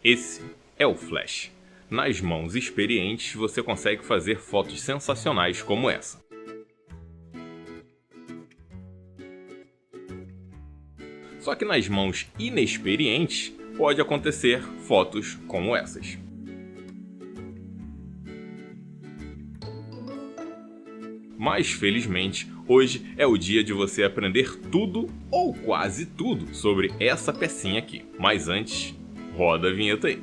Esse é o flash. Nas mãos experientes você consegue fazer fotos sensacionais como essa. Só que nas mãos inexperientes pode acontecer fotos como essas. Mas felizmente, hoje é o dia de você aprender tudo ou quase tudo sobre essa pecinha aqui. Mas antes, roda a vinheta aí.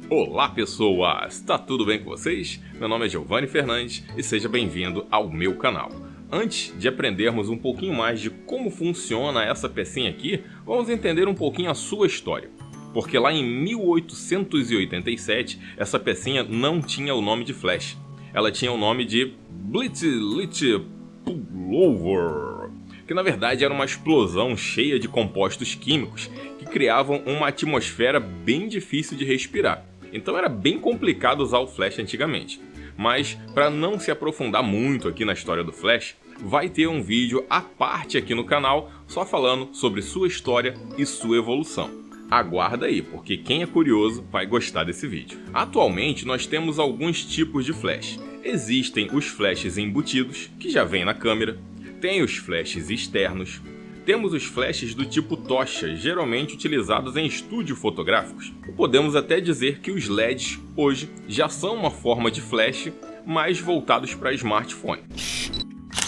Olá pessoas, tá tudo bem com vocês? Meu nome é Giovanni Fernandes e seja bem-vindo ao meu canal. Antes de aprendermos um pouquinho mais de como funciona essa pecinha aqui, vamos entender um pouquinho a sua história. Porque lá em 1887, essa pecinha não tinha o nome de flash. Ela tinha o nome de Blitzlicht Pullover, que na verdade era uma explosão cheia de compostos químicos que criavam uma atmosfera bem difícil de respirar. Então era bem complicado usar o flash antigamente. Mas para não se aprofundar muito aqui na história do flash, vai ter um vídeo à parte aqui no canal só falando sobre sua história e sua evolução. Aguarda aí, porque quem é curioso vai gostar desse vídeo. Atualmente nós temos alguns tipos de flash. Existem os flashes embutidos, que já vem na câmera. Tem os flashes externos. Temos os flashes do tipo tocha, geralmente utilizados em estúdios fotográficos. E podemos até dizer que os LEDs hoje já são uma forma de flash, mais voltados para smartphone.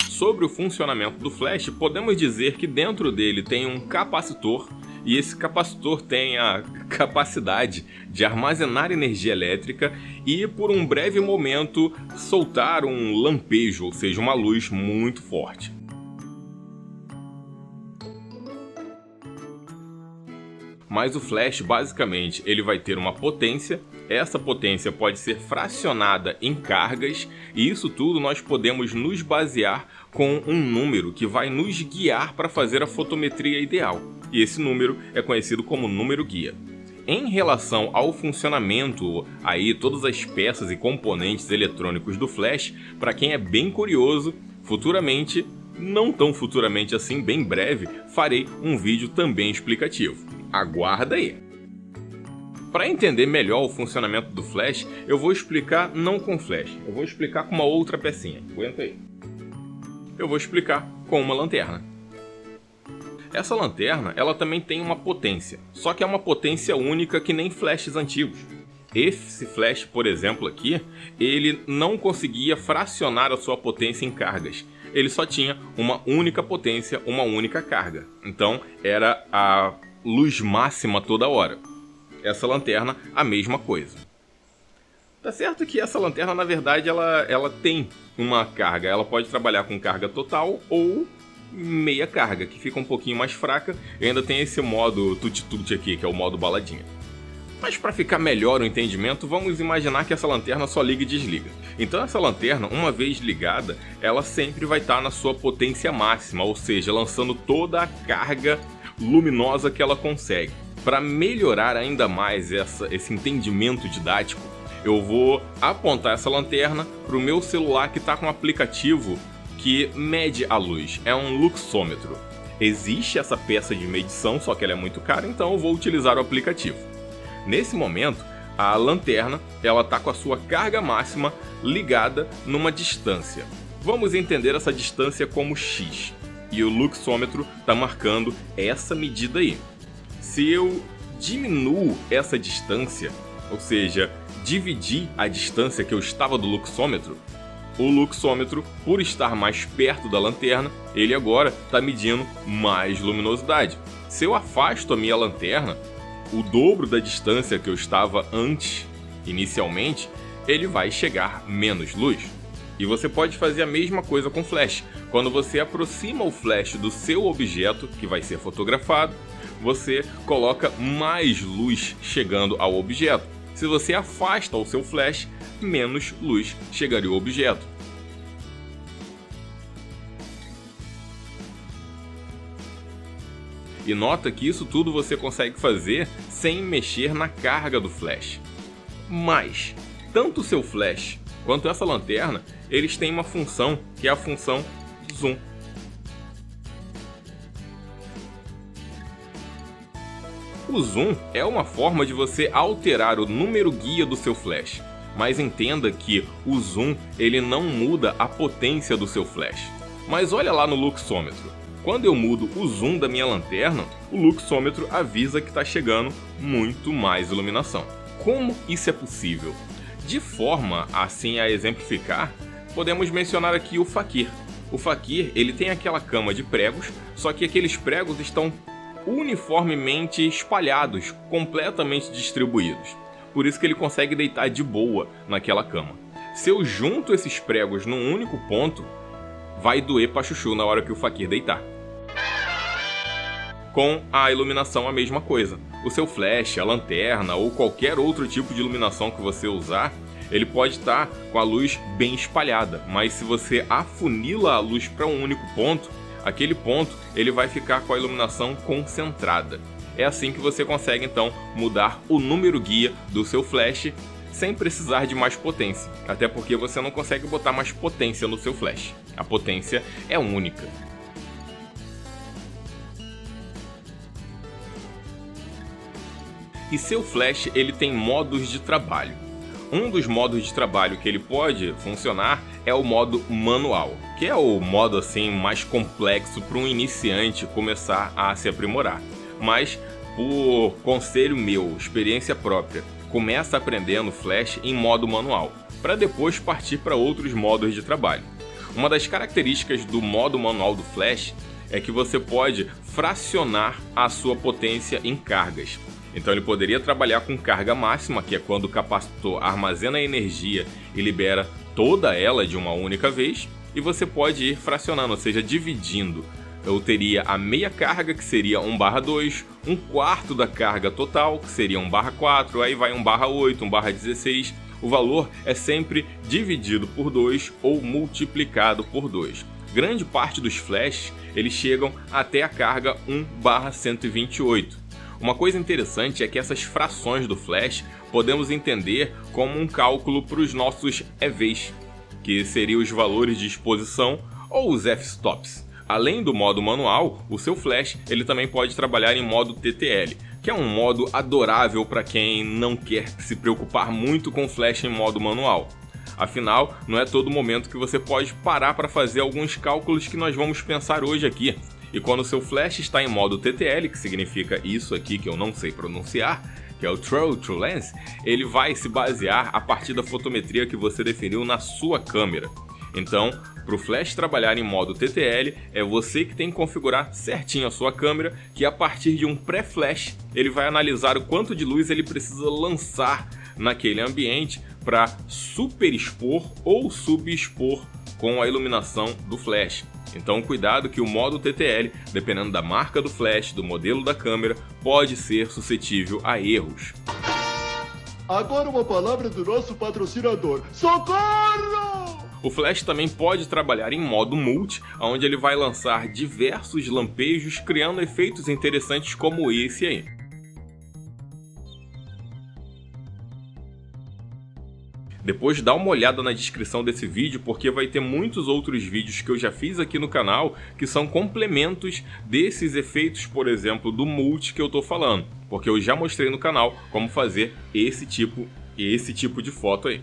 Sobre o funcionamento do flash, podemos dizer que dentro dele tem um capacitor, e esse capacitor tem a capacidade de armazenar energia elétrica e, por um breve momento, soltar um lampejo, ou seja, uma luz muito forte. Mas o flash, basicamente, ele vai ter uma potência. Essa potência pode ser fracionada em cargas, e isso tudo nós podemos nos basear com um número que vai nos guiar para fazer a fotometria ideal. E esse número é conhecido como número guia. Em relação ao funcionamento, aí todas as peças e componentes eletrônicos do flash, para quem é bem curioso, futuramente, não tão futuramente assim, bem breve, farei um vídeo também explicativo. Aguarda aí! Para entender melhor o funcionamento do flash, eu vou explicar não com flash, eu vou explicar com uma outra pecinha. Aguenta aí. Eu vou explicar com uma lanterna. Essa lanterna, ela também tem uma potência, só que é uma potência única que nem flashes antigos. Esse flash, por exemplo, aqui, ele não conseguia fracionar a sua potência em cargas. Ele só tinha uma única potência, uma única carga. Então, era a luz máxima toda hora. Essa lanterna, a mesma coisa. Tá certo que essa lanterna, na verdade, ela tem uma carga. Ela pode trabalhar com carga total ou meia carga, que fica um pouquinho mais fraca. E ainda tem esse modo tuti-tuti aqui, que é o modo baladinha. Mas para ficar melhor o entendimento, vamos imaginar que essa lanterna só liga e desliga. Então essa lanterna, uma vez ligada, ela sempre vai estar na sua potência máxima, ou seja, lançando toda a carga luminosa que ela consegue. Para melhorar ainda mais esse entendimento didático, eu vou apontar essa lanterna para o meu celular que está com um aplicativo que mede a luz, é um luxômetro. Existe essa peça de medição, só que ela é muito cara, então eu vou utilizar o aplicativo. Nesse momento, a lanterna está com a sua carga máxima ligada numa distância. Vamos entender essa distância como X. E o luxômetro está marcando essa medida aí. Se eu diminuo essa distância, ou seja, dividir a distância que eu estava do luxômetro, o luxômetro, por estar mais perto da lanterna, ele agora está medindo mais luminosidade. Se eu afasto a minha lanterna, o dobro da distância que eu estava antes, inicialmente, ele vai chegar menos luz. E você pode fazer a mesma coisa com flash. Quando você aproxima o flash do seu objeto, que vai ser fotografado, você coloca mais luz chegando ao objeto. Se você afasta o seu flash, menos luz chegaria ao objeto. E nota que isso tudo você consegue fazer sem mexer na carga do flash. Mas, tanto o seu flash quanto essa lanterna, eles têm uma função que é a função zoom. O zoom é uma forma de você alterar o número guia do seu flash, mas entenda que o zoom ele não muda a potência do seu flash. Mas olha lá no luxômetro. Quando eu mudo o zoom da minha lanterna, o luxômetro avisa que está chegando muito mais iluminação. Como isso é possível? De forma assim a exemplificar, podemos mencionar aqui o Fakir. O Fakir ele tem aquela cama de pregos, só que aqueles pregos estão uniformemente espalhados, completamente distribuídos. Por isso que ele consegue deitar de boa naquela cama. Se eu junto esses pregos num único ponto, vai doer pra chuchu na hora que o Fakir deitar. Com a iluminação a mesma coisa. O seu flash, a lanterna ou qualquer outro tipo de iluminação que você usar, ele pode estar com a luz bem espalhada, mas se você afunila a luz para um único ponto, aquele ponto ele vai ficar com a iluminação concentrada. É assim que você consegue então mudar o número guia do seu flash sem precisar de mais potência, até porque você não consegue botar mais potência no seu flash. A potência é única. E seu flash ele tem modos de trabalho. Um dos modos de trabalho que ele pode funcionar é o modo manual, que é o modo assim mais complexo para um iniciante começar a se aprimorar. Mas, por conselho meu, experiência própria, começa aprendendo Flash em modo manual, para depois partir para outros modos de trabalho. Uma das características do modo manual do Flash é que você pode fracionar a sua potência em cargas. Então ele poderia trabalhar com carga máxima, que é quando o capacitor armazena a energia e libera toda ela de uma única vez, e você pode ir fracionando, ou seja, dividindo. Eu teria a meia carga, que seria 1/2, um quarto da carga total, que seria 1/4, aí vai 1/8, 1/16. O valor é sempre dividido por 2 ou multiplicado por 2. Grande parte dos flashes eles chegam até a carga 1/128. Uma coisa interessante é que essas frações do flash podemos entender como um cálculo para os nossos EVs, que seriam os valores de exposição ou os f-stops. Além do modo manual, o seu flash ele também pode trabalhar em modo TTL, que é um modo adorável para quem não quer se preocupar muito com flash em modo manual. Afinal, não é todo momento que você pode parar para fazer alguns cálculos que nós vamos pensar hoje aqui. E quando o seu flash está em modo TTL, que significa isso aqui que eu não sei pronunciar, que é o True to Lens, ele vai se basear a partir da fotometria que você definiu na sua câmera. Então, para o flash trabalhar em modo TTL, é você que tem que configurar certinho a sua câmera, que a partir de um pré-flash, ele vai analisar o quanto de luz ele precisa lançar naquele ambiente para superexpor ou subexpor com a iluminação do flash. Então cuidado que o modo TTL, dependendo da marca do flash, do modelo da câmera, pode ser suscetível a erros. Agora uma palavra do nosso patrocinador. Socorro! O flash também pode trabalhar em modo multi, onde ele vai lançar diversos lampejos, criando efeitos interessantes como esse aí. Depois dá uma olhada na descrição desse vídeo, porque vai ter muitos outros vídeos que eu já fiz aqui no canal que são complementos desses efeitos, por exemplo, do multi que eu tô falando, porque eu já mostrei no canal como fazer esse tipo de foto aí.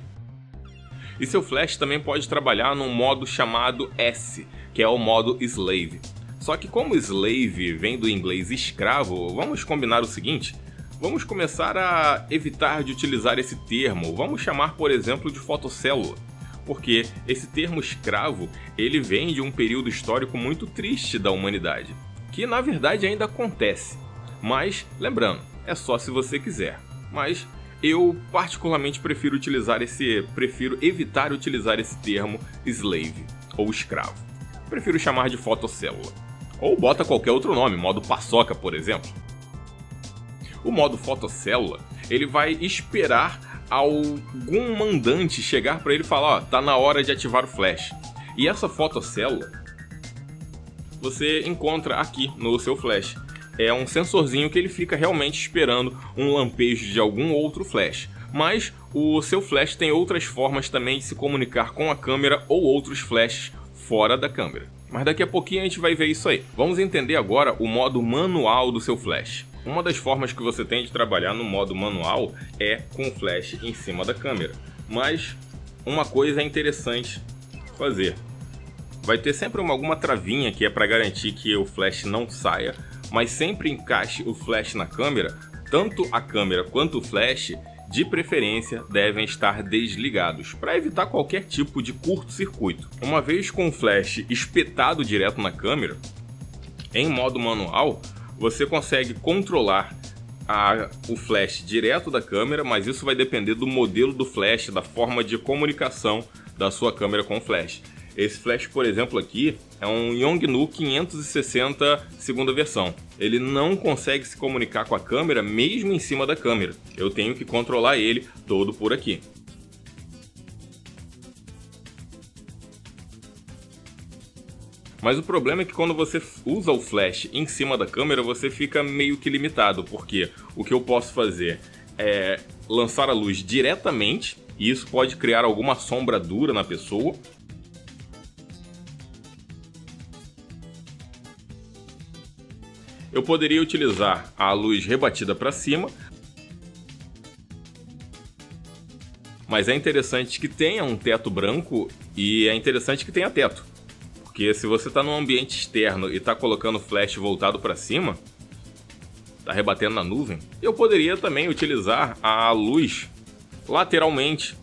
E seu flash também pode trabalhar num modo chamado S, que é o modo Slave. Só que como Slave vem do inglês escravo, vamos combinar o seguinte: vamos começar a evitar de utilizar esse termo, vamos chamar, por exemplo, de fotocélula, porque esse termo escravo, ele vem de um período histórico muito triste da humanidade, que na verdade ainda acontece, mas, lembrando, é só se você quiser, mas eu particularmente prefiro evitar utilizar esse termo slave, ou escravo, prefiro chamar de fotocélula, ou bota qualquer outro nome, modo paçoca, por exemplo. O modo fotocélula, ele vai esperar algum mandante chegar para ele e falar, ó, tá na hora de ativar o flash. E essa fotocélula, você encontra aqui no seu flash. É um sensorzinho que ele fica realmente esperando um lampejo de algum outro flash. Mas o seu flash tem outras formas também de se comunicar com a câmera ou outros flashes fora da câmera. Mas daqui a pouquinho a gente vai ver isso aí. Vamos entender agora o modo manual do seu flash. Uma das formas que você tem de trabalhar no modo manual é com o flash em cima da câmera. Mas uma coisa é interessante fazer. Vai ter sempre alguma travinha que é para garantir que o flash não saia, mas sempre encaixe o flash na câmera. Tanto a câmera quanto o flash, de preferência, devem estar desligados, para evitar qualquer tipo de curto-circuito. Uma vez com o flash espetado direto na câmera, em modo manual, você consegue controlar o flash direto da câmera, mas isso vai depender do modelo do flash, da forma de comunicação da sua câmera com o flash. Esse flash, por exemplo, aqui é um Yongnuo 560 segunda versão. Ele não consegue se comunicar com a câmera mesmo em cima da câmera. Eu tenho que controlar ele todo por aqui. Mas o problema é que quando você usa o flash em cima da câmera, você fica meio que limitado, porque o que eu posso fazer é lançar a luz diretamente, e isso pode criar alguma sombra dura na pessoa. Eu poderia utilizar a luz rebatida para cima, mas é interessante que tenha um teto branco e é interessante que tenha teto. Porque se você está num ambiente externo e está colocando o flash voltado para cima, está rebatendo na nuvem, eu poderia também utilizar a luz lateralmente.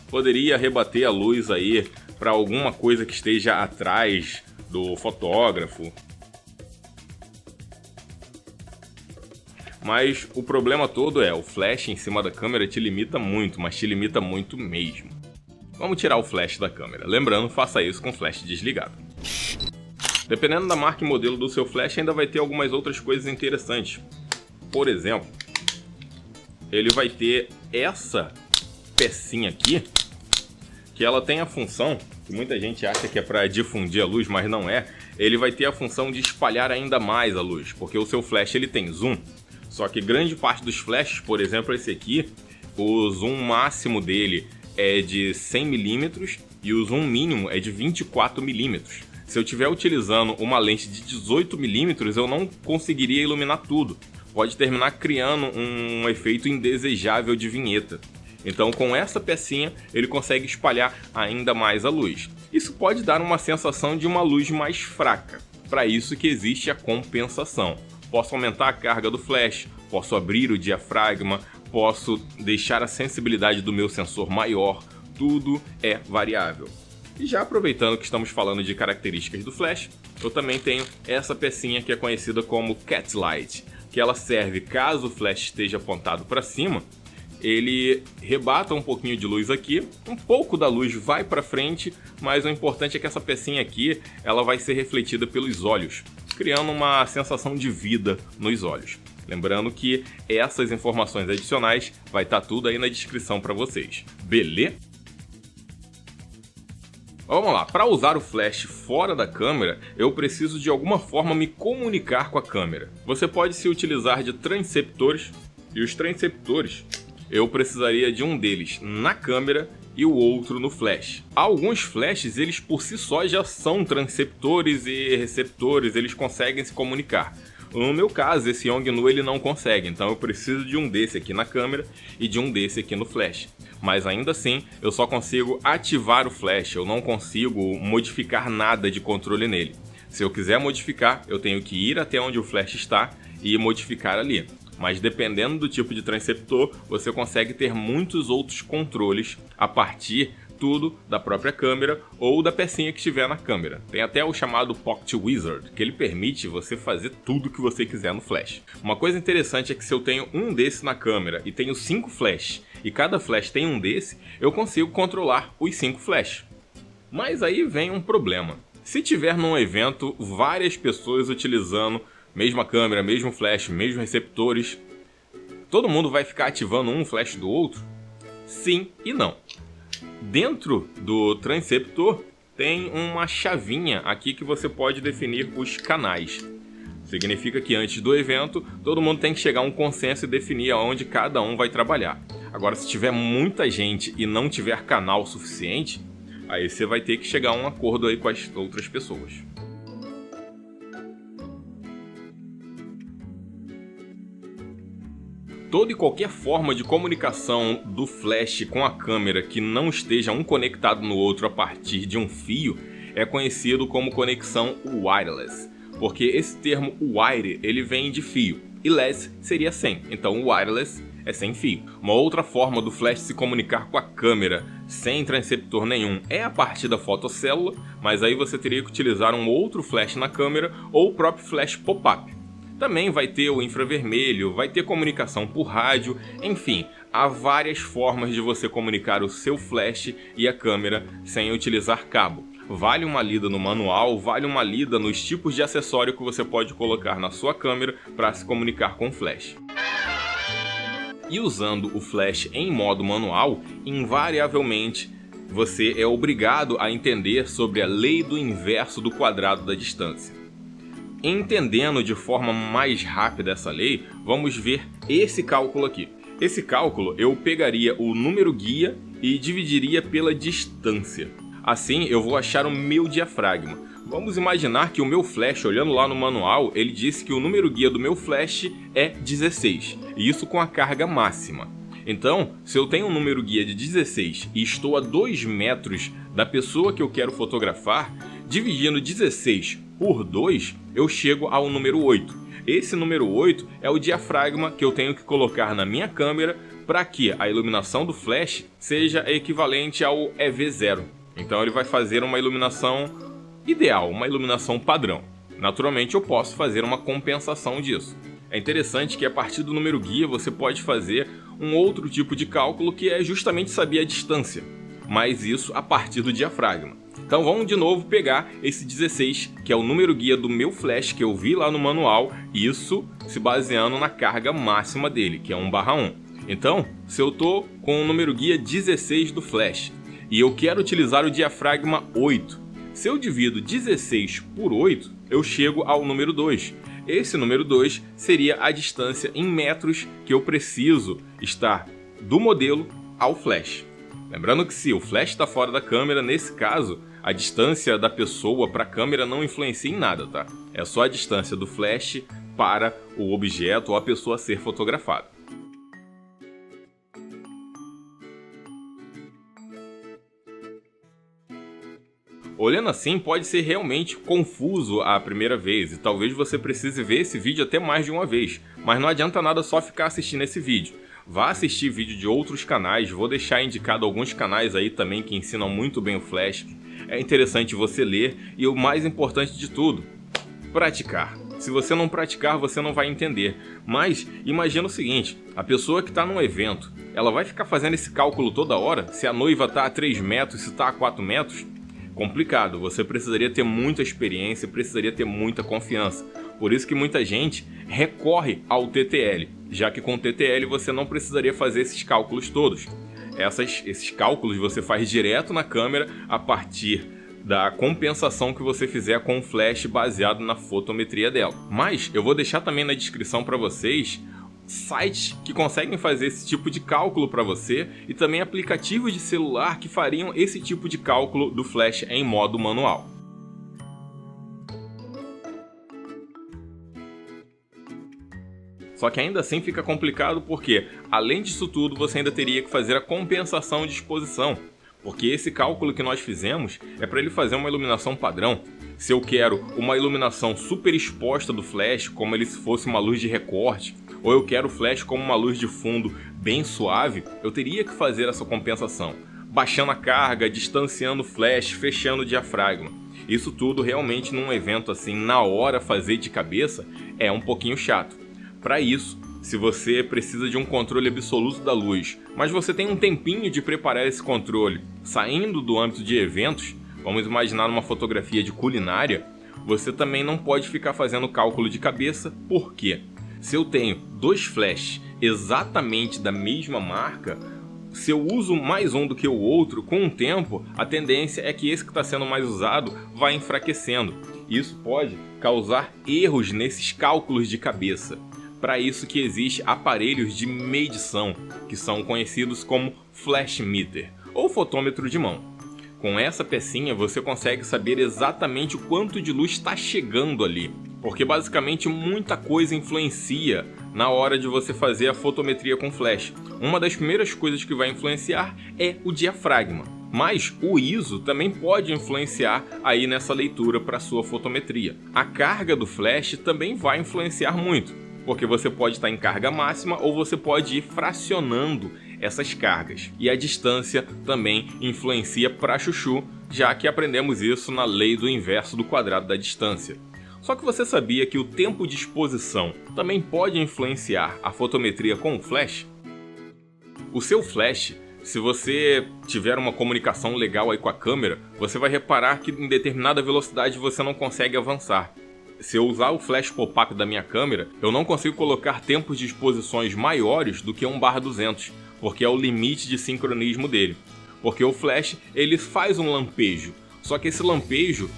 Poderia rebater a luz aí para alguma coisa que esteja atrás do fotógrafo. Mas o problema todo é, o flash em cima da câmera te limita muito, mas te limita muito mesmo. Vamos tirar o flash da câmera. Lembrando, faça isso com o flash desligado. Dependendo da marca e modelo do seu flash, ainda vai ter algumas outras coisas interessantes. Por exemplo, ele vai ter essa pecinha aqui, que ela tem a função, que muita gente acha que é para difundir a luz, mas não é. Ele vai ter a função de espalhar ainda mais a luz, porque o seu flash ele tem zoom. Só que grande parte dos flashes, por exemplo esse aqui, o zoom máximo dele é de 100 mm e o zoom mínimo é de 24 mm. Se eu estiver utilizando uma lente de 18 mm, eu não conseguiria iluminar tudo. Pode terminar criando um efeito indesejável de vinheta. Então, com essa pecinha, ele consegue espalhar ainda mais a luz. Isso pode dar uma sensação de uma luz mais fraca. Para isso que existe a compensação. Posso aumentar a carga do flash, posso abrir o diafragma, posso deixar a sensibilidade do meu sensor maior, tudo é variável. E já aproveitando que estamos falando de características do flash, eu também tenho essa pecinha que é conhecida como Cat Light, que ela serve caso o flash esteja apontado para cima, ele rebata um pouquinho de luz aqui, um pouco da luz vai para frente, mas o importante é que essa pecinha aqui ela vai ser refletida pelos olhos, criando uma sensação de vida nos olhos. Lembrando que essas informações adicionais vai estar tudo aí na descrição para vocês. Beleza? Vamos lá, para usar o flash fora da câmera, eu preciso de alguma forma me comunicar com a câmera. Você pode se utilizar de transceptores, e os transceptores, eu precisaria de um deles na câmera e o outro no flash. Alguns flashes, eles por si só já são transceptores e receptores, eles conseguem se comunicar. No meu caso, esse Yongnuo ele não consegue, então eu preciso de um desse aqui na câmera e de um desse aqui no flash. Mas ainda assim, eu só consigo ativar o flash, eu não consigo modificar nada de controle nele. Se eu quiser modificar, eu tenho que ir até onde o flash está e modificar ali. Mas dependendo do tipo de transceptor, você consegue ter muitos outros controles a partir tudo da própria câmera ou da pecinha que estiver na câmera. Tem até o chamado Pocket Wizard, que ele permite você fazer tudo que você quiser no flash. Uma coisa interessante é que se eu tenho um desse na câmera e tenho 5 flash, e cada flash tem um desse, eu consigo controlar os 5 flash. Mas aí vem um problema. Se tiver num evento várias pessoas utilizando mesma câmera, mesmo flash, mesmos receptores, todo mundo vai ficar ativando um flash do outro? Sim e não. Dentro do transceptor tem uma chavinha aqui que você pode definir os canais. Significa que antes do evento, todo mundo tem que chegar a um consenso e definir aonde cada um vai trabalhar. Agora, se tiver muita gente e não tiver canal suficiente, aí você vai ter que chegar a um acordo aí com as outras pessoas. Toda e qualquer forma de comunicação do flash com a câmera que não esteja um conectado no outro a partir de um fio é conhecido como conexão wireless, porque esse termo wire ele vem de fio e less seria sem, então wireless é sem fio. Uma outra forma do flash se comunicar com a câmera sem transceptor nenhum é a partir da fotocélula, mas aí você teria que utilizar um outro flash na câmera ou o próprio flash pop-up. Também vai ter o infravermelho, vai ter comunicação por rádio, enfim, há várias formas de você comunicar o seu flash e a câmera sem utilizar cabo. Vale uma lida no manual, vale uma lida nos tipos de acessório que você pode colocar na sua câmera para se comunicar com o flash. E usando o flash em modo manual, invariavelmente você é obrigado a entender sobre a lei do inverso do quadrado da distância. Entendendo de forma mais rápida essa lei, vamos ver esse cálculo aqui. Esse cálculo eu pegaria o número guia e dividiria pela distância. Assim eu vou achar o meu diafragma. Vamos imaginar que o meu flash, olhando lá no manual, ele disse que o número guia do meu flash é 16, e isso com a carga máxima. Então, se eu tenho um número guia de 16 e estou a 2 metros da pessoa que eu quero fotografar, dividindo 16 por 2, eu chego ao número 8. Esse número 8 é o diafragma que eu tenho que colocar na minha câmera para que a iluminação do flash seja equivalente ao EV0. Então ele vai fazer uma iluminação ideal, uma iluminação padrão. Naturalmente eu posso fazer uma compensação disso. É interessante que a partir do número guia você pode fazer um outro tipo de cálculo que é justamente saber a distância, mas isso a partir do diafragma. Então vamos de novo pegar esse 16, que é o número guia do meu flash que eu vi lá no manual, isso se baseando na carga máxima dele, que é 1/1. Então, se eu estou com o número guia 16 do flash e eu quero utilizar o diafragma 8, se eu divido 16 por 8, eu chego ao número 2. Esse número 2 seria a distância em metros que eu preciso estar do modelo ao flash. Lembrando que se o flash está fora da câmera, nesse caso, a distância da pessoa para a câmera não influencia em nada, tá? É só a distância do flash para o objeto ou a pessoa a ser fotografada. Olhando assim, pode ser realmente confuso à primeira vez, e talvez você precise ver esse vídeo até mais de uma vez, mas não adianta nada só ficar assistindo esse vídeo. Vá assistir vídeo de outros canais, vou deixar indicado alguns canais aí também que ensinam muito bem o flash. É interessante você ler e o mais importante de tudo, praticar. Se você não praticar, você não vai entender. Mas imagina o seguinte, a pessoa que está num evento, ela vai ficar fazendo esse cálculo toda hora? Se a noiva está a 3 metros, se está a 4 metros? Complicado, você precisaria ter muita experiência, precisaria ter muita confiança. Por isso que muita gente recorre ao TTL, já que com o TTL você não precisaria fazer esses cálculos todos. Esses cálculos você faz direto na câmera a partir da compensação que você fizer com o flash baseado na fotometria dela. Mas eu vou deixar também na descrição para vocês sites que conseguem fazer esse tipo de cálculo para você e também aplicativos de celular que fariam esse tipo de cálculo do flash em modo manual. Só que ainda assim fica complicado porque, além disso tudo, você ainda teria que fazer a compensação de exposição. Porque esse cálculo que nós fizemos é para ele fazer uma iluminação padrão. Se eu quero uma iluminação super exposta do flash, como ele se fosse uma luz de recorte, ou eu quero o flash como uma luz de fundo bem suave, eu teria que fazer essa compensação, baixando a carga, distanciando o flash, fechando o diafragma. Isso tudo realmente num evento assim, na hora fazer de cabeça, é um pouquinho chato. Para isso, se você precisa de um controle absoluto da luz, mas você tem um tempinho de preparar esse controle saindo do âmbito de eventos, vamos imaginar uma fotografia de culinária, você também não pode ficar fazendo cálculo de cabeça. Por quê? Se eu tenho 2 flashes exatamente da mesma marca, se eu uso mais um do que o outro, com o tempo, a tendência é que esse que está sendo mais usado vai enfraquecendo. Isso pode causar erros nesses cálculos de cabeça. Para isso que existem aparelhos de medição, que são conhecidos como flash meter, ou fotômetro de mão. Com essa pecinha você consegue saber exatamente o quanto de luz está chegando ali. porque basicamente muita coisa influencia na hora de você fazer a fotometria com flash. Uma das primeiras coisas que vai influenciar é o diafragma, mas o ISO também pode influenciar aí nessa leitura para sua fotometria. A carga do flash também vai influenciar muito, porque você pode estar em carga máxima ou você pode ir fracionando essas cargas. E a distância também influencia para chuchu, já que aprendemos isso na lei do inverso do quadrado da distância. Só que você sabia que o tempo de exposição também pode influenciar a fotometria com o flash? O seu flash, se você tiver uma comunicação legal aí com a câmera, você vai reparar que em determinada velocidade você não consegue avançar. Se eu usar o flash pop-up da minha câmera, eu não consigo colocar tempos de exposições maiores do que 1/200, porque é o limite de sincronismo dele. Porque o flash, ele faz um lampejo, só que esse lampejo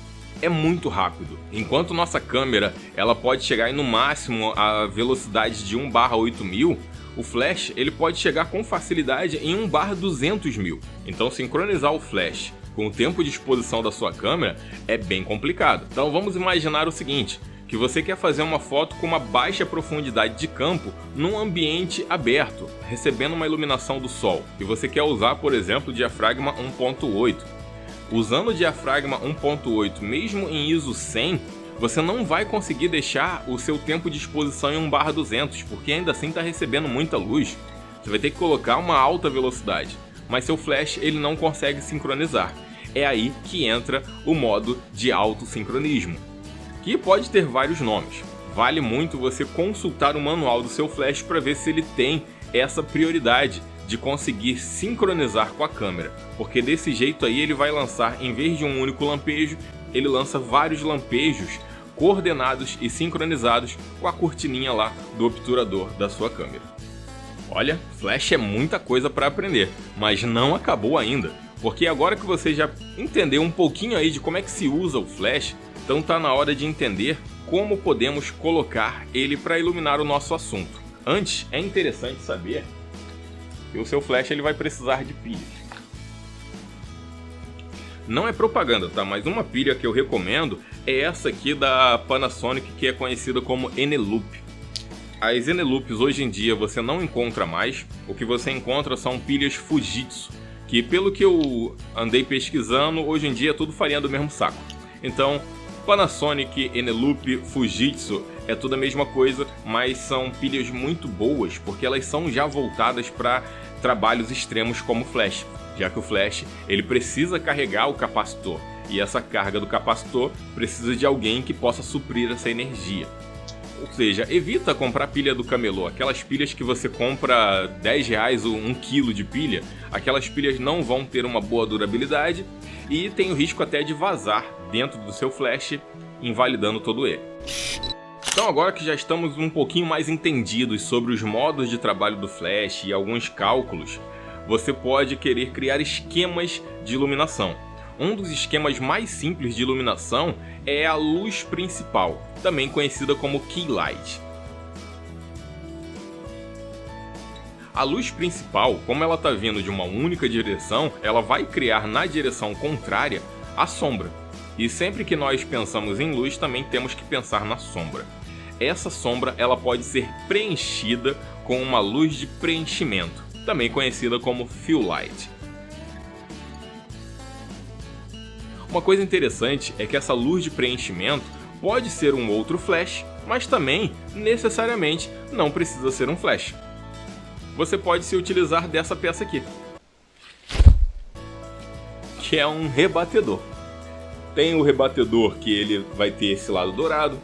é muito rápido. Enquanto nossa câmera ela pode chegar aí no máximo a velocidade de 1/8000, o flash ele pode chegar com facilidade em 1/200.000. Então sincronizar o flash com o tempo de exposição da sua câmera é bem complicado. Então vamos imaginar o seguinte, que você quer fazer uma foto com uma baixa profundidade de campo num ambiente aberto, recebendo uma iluminação do sol, e você quer usar, por exemplo, o diafragma 1.8. Usando o diafragma 1.8, mesmo em ISO 100, você não vai conseguir deixar o seu tempo de exposição em 1/200, porque ainda assim está recebendo muita luz. Você vai ter que colocar uma alta velocidade, mas seu flash ele não consegue sincronizar. É aí que entra o modo de autossincronismo, que pode ter vários nomes. Vale muito você consultar o manual do seu flash para ver se ele tem essa prioridade de conseguir sincronizar com a câmera, porque desse jeito aí ele vai lançar, em vez de um único lampejo, ele lança vários lampejos coordenados e sincronizados com a cortininha lá do obturador da sua câmera. Olha, flash é muita coisa para aprender, mas não acabou ainda, porque agora que você já entendeu um pouquinho aí de como é que se usa o flash, então tá na hora de entender como podemos colocar ele para iluminar o nosso assunto. Antes, é interessante saber que o seu flash ele vai precisar de pilhas. Não é propaganda, tá? Mas uma pilha que eu recomendo é essa aqui da Panasonic, que é conhecida como Eneloop. As Eneloops hoje em dia você não encontra mais. O que você encontra são pilhas Fujitsu, que pelo que eu andei pesquisando, hoje em dia é tudo farinha do mesmo saco. Então, Panasonic, Eneloop, Fujitsu é tudo a mesma coisa, mas são pilhas muito boas porque elas são já voltadas para trabalhos extremos como flash, já que o flash ele precisa carregar o capacitor e essa carga do capacitor precisa de alguém que possa suprir essa energia. Ou seja, evita comprar pilha do camelô, aquelas pilhas que você compra R$10 ou 1 kg de pilha, aquelas pilhas não vão ter uma boa durabilidade e tem o risco até de vazar dentro do seu flash, invalidando todo ele. Então agora que já estamos um pouquinho mais entendidos sobre os modos de trabalho do flash e alguns cálculos, você pode querer criar esquemas de iluminação. Um dos esquemas mais simples de iluminação é a luz principal, também conhecida como key light. A luz principal, como ela está vindo de uma única direção, ela vai criar na direção contrária a sombra. E sempre que nós pensamos em luz, também temos que pensar na sombra. Essa sombra ela pode ser preenchida com uma luz de preenchimento, também conhecida como fill light. Uma coisa interessante é que essa luz de preenchimento pode ser um outro flash, mas também, necessariamente, não precisa ser um flash. Você pode se utilizar dessa peça aqui, que é um rebatedor. Tem o rebatedor que ele vai ter esse lado dourado,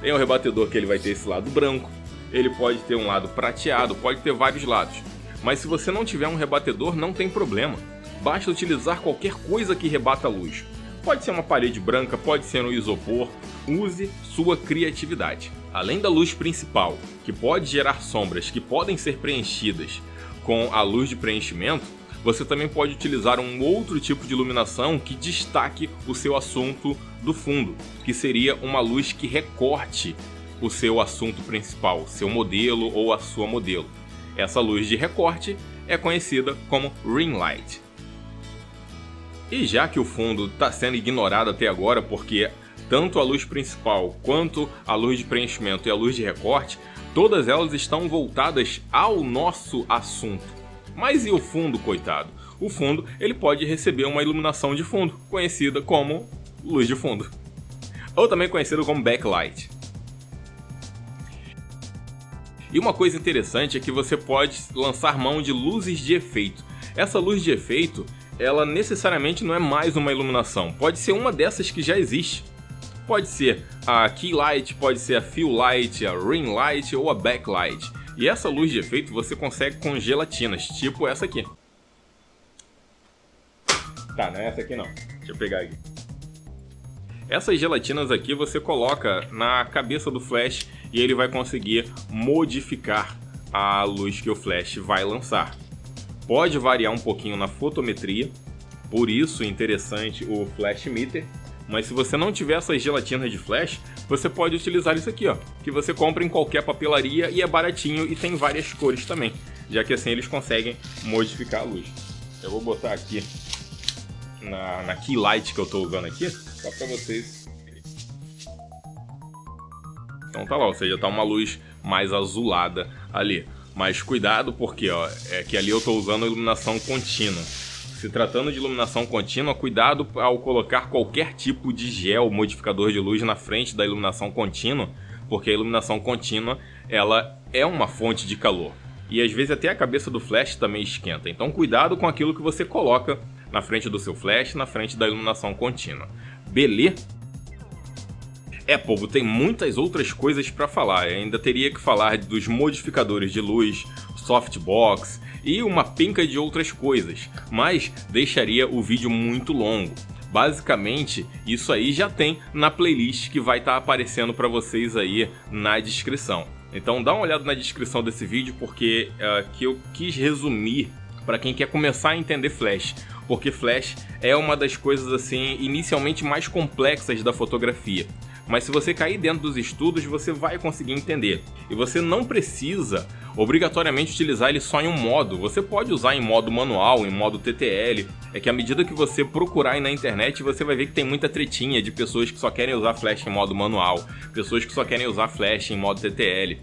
tem o rebatedor que ele vai ter esse lado branco, ele pode ter um lado prateado, pode ter vários lados. Mas se você não tiver um rebatedor, não tem problema. Basta utilizar qualquer coisa que rebata a luz. Pode ser uma parede branca, pode ser um isopor, use sua criatividade. Além da luz principal, que pode gerar sombras que podem ser preenchidas com a luz de preenchimento, você também pode utilizar um outro tipo de iluminação que destaque o seu assunto do fundo, que seria uma luz que recorte o seu assunto principal, seu modelo ou a sua modelo. Essa luz de recorte é conhecida como ring light. E já que o fundo está sendo ignorado até agora porque tanto a luz principal quanto a luz de preenchimento e a luz de recorte, todas elas estão voltadas ao nosso assunto. Mas e o fundo, coitado? O fundo, ele pode receber uma iluminação de fundo, conhecida como luz de fundo, ou também conhecido como backlight. E uma coisa interessante é que você pode lançar mão de luzes de efeito. Essa luz de efeito, ela necessariamente não é mais uma iluminação, pode ser uma dessas que já existe. Pode ser a key light, pode ser a fill light, a ring light ou a backlight. E essa luz de efeito você consegue com gelatinas, tipo essa aqui. Tá, não é essa aqui não. Deixa eu pegar aqui. Essas gelatinas aqui você coloca na cabeça do flash e ele vai conseguir modificar a luz que o flash vai lançar. Pode variar um pouquinho na fotometria, por isso é interessante o flash meter. Mas se você não tiver essas gelatinas de flash, você pode utilizar isso aqui, ó, que você compra em qualquer papelaria e é baratinho e tem várias cores também, já que assim eles conseguem modificar a luz. Eu vou botar aqui na key light que eu estou usando aqui, só para vocês. Então tá lá, ou seja, tá uma luz mais azulada ali. Mas cuidado porque ó, é que ali eu estou usando a iluminação contínua. Se tratando de iluminação contínua, cuidado ao colocar qualquer tipo de gel modificador de luz na frente da iluminação contínua, porque a iluminação contínua ela é uma fonte de calor. E às vezes até a cabeça do flash também esquenta. Então cuidado com aquilo que você coloca na frente do seu flash, na frente da iluminação contínua. Beleza? Povo, tem muitas outras coisas para falar. Eu ainda teria que falar dos modificadores de luz, softbox e uma penca de outras coisas, mas deixaria o vídeo muito longo. Basicamente, isso aí já tem na playlist que vai estar aparecendo para vocês aí na descrição. Então dá uma olhada na descrição desse vídeo, porque que eu quis resumir para quem quer começar a entender Flash, porque Flash é uma das coisas assim inicialmente mais complexas da fotografia. Mas se você cair dentro dos estudos, você vai conseguir entender. E você não precisa obrigatoriamente utilizar ele só em um modo. Você pode usar em modo manual, em modo TTL. É que à medida que você procurar aí na internet, você vai ver que tem muita tretinha de pessoas que só querem usar flash em modo manual, pessoas que só querem usar flash em modo TTL.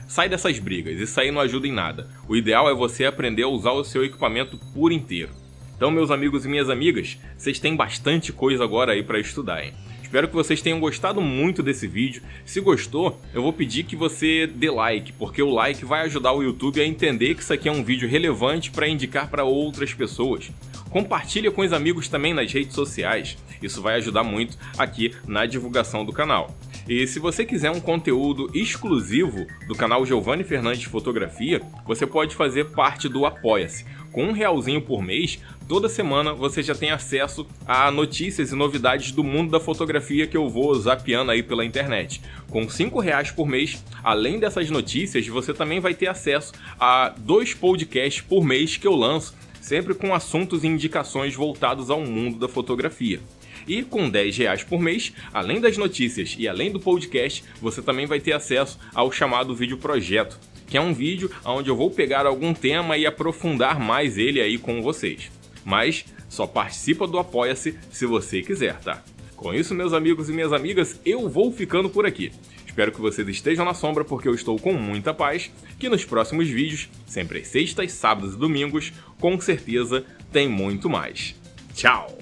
Sai dessas brigas, isso aí não ajuda em nada. O ideal é você aprender a usar o seu equipamento por inteiro. Então, meus amigos e minhas amigas, vocês têm bastante coisa agora aí para estudar, hein? Espero que vocês tenham gostado muito desse vídeo. Se gostou, eu vou pedir que você dê like, porque o like vai ajudar o YouTube a entender que isso aqui é um vídeo relevante para indicar para outras pessoas. Compartilha com os amigos também nas redes sociais, isso vai ajudar muito aqui na divulgação do canal. E se você quiser um conteúdo exclusivo do canal Giovanni Fernandes Fotografia, você pode fazer parte do Apoia-se. Com R$1 por mês, toda semana você já tem acesso a notícias e novidades do mundo da fotografia que eu vou zapeando aí pela internet. Com R$5 por mês, além dessas notícias, você também vai ter acesso a 2 podcasts por mês que eu lanço, sempre com assuntos e indicações voltados ao mundo da fotografia. E com R$10 por mês, além das notícias e além do podcast, você também vai ter acesso ao chamado vídeo projeto, que é um vídeo onde eu vou pegar algum tema e aprofundar mais ele aí com vocês. Mas só participa do Apoia-se se você quiser, tá? Com isso, meus amigos e minhas amigas, eu vou ficando por aqui. Espero que vocês estejam na sombra, porque eu estou com muita paz, que nos próximos vídeos, sempre às sextas, sábados e domingos, com certeza tem muito mais. Tchau!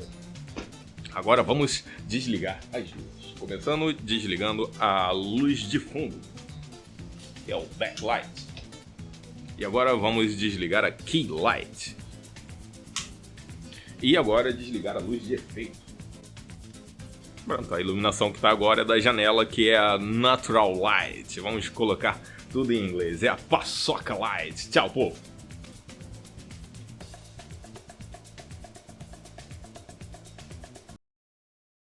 Agora vamos desligar as luzes. Começando desligando a luz de fundo, que é o backlight. E agora vamos desligar a key light. E agora desligar a luz de efeito. Pronto, a iluminação que está agora é da janela, que é a Natural Light. Vamos colocar tudo em inglês. É a Paçoca Light. Tchau, povo!